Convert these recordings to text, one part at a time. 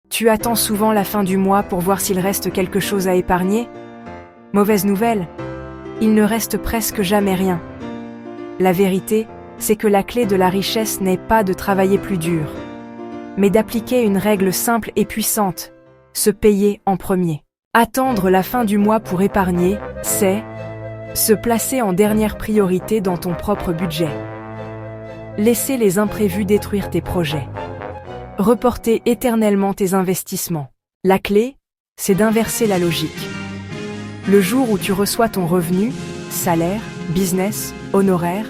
Tu attends souvent la fin du mois pour voir s'il reste quelque chose à épargner? Mauvaise nouvelle, il ne reste presque jamais rien. La vérité, c'est que la clé de la richesse n'est pas de travailler plus dur, mais d'appliquer une règle simple et puissante, se payer en premier. Attendre la fin du mois pour épargner, c'est se placer en dernière priorité dans ton propre budget. Laisser les imprévus détruire tes projets. Reporter éternellement tes investissements. La clé, c'est d'inverser la logique. Le jour où tu reçois ton revenu, salaire, business, honoraire,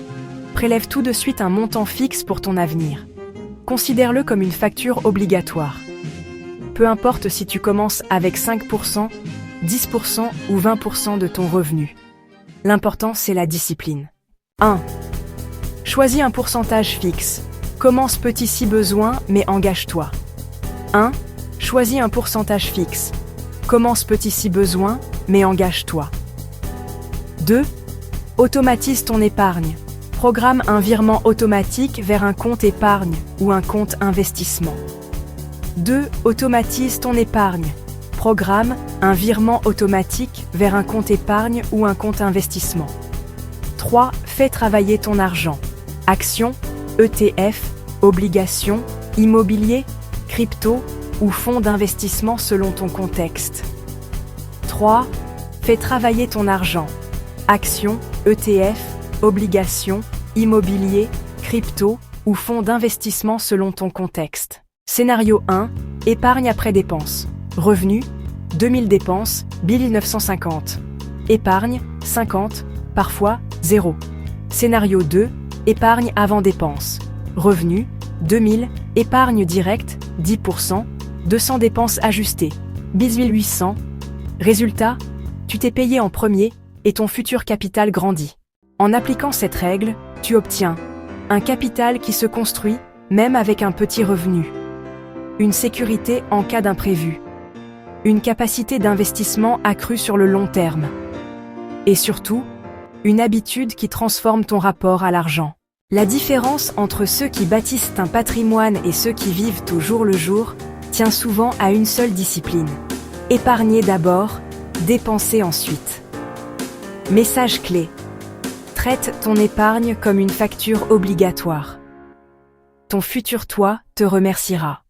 prélève tout de suite un montant fixe pour ton avenir. Considère-le comme une facture obligatoire. Peu importe si tu commences avec 5%, 10% ou 20% de ton revenu. L'important, c'est la discipline. 1. Choisis un pourcentage fixe. Commence petit si besoin, mais engage-toi. 1. Choisis un pourcentage fixe. Commence petit si besoin, mais engage-toi. 2. Automatise ton épargne. Programme un virement automatique vers un compte épargne ou un compte investissement. 2. Automatise ton épargne. Programme un virement automatique vers un compte épargne ou un compte investissement. 3. Fais travailler ton argent. Actions, ETF, obligations, immobilier, crypto ou fonds d'investissement selon ton contexte. 3. Fais travailler ton argent. Actions, ETF, obligations, immobilier, crypto ou fonds d'investissement selon ton contexte. Scénario 1. Épargne après dépenses. Revenu, 2000 dépenses, 1950. Épargne, 50, parfois 0. Scénario 2. Épargne avant dépenses. Revenu, 2000, épargne directe, 10%, 200 dépenses ajustées, 1800. Résultat, tu t'es payé en premier et ton futur capital grandit. En appliquant cette règle, tu obtiens un capital qui se construit même avec un petit revenu, une sécurité en cas d'imprévu, une capacité d'investissement accrue sur le long terme et surtout, une habitude qui transforme ton rapport à l'argent. La différence entre ceux qui bâtissent un patrimoine et ceux qui vivent au jour le jour tient souvent à une seule discipline. Épargner d'abord, dépenser ensuite. Message clé. Traite ton épargne comme une facture obligatoire. Ton futur toi te remerciera.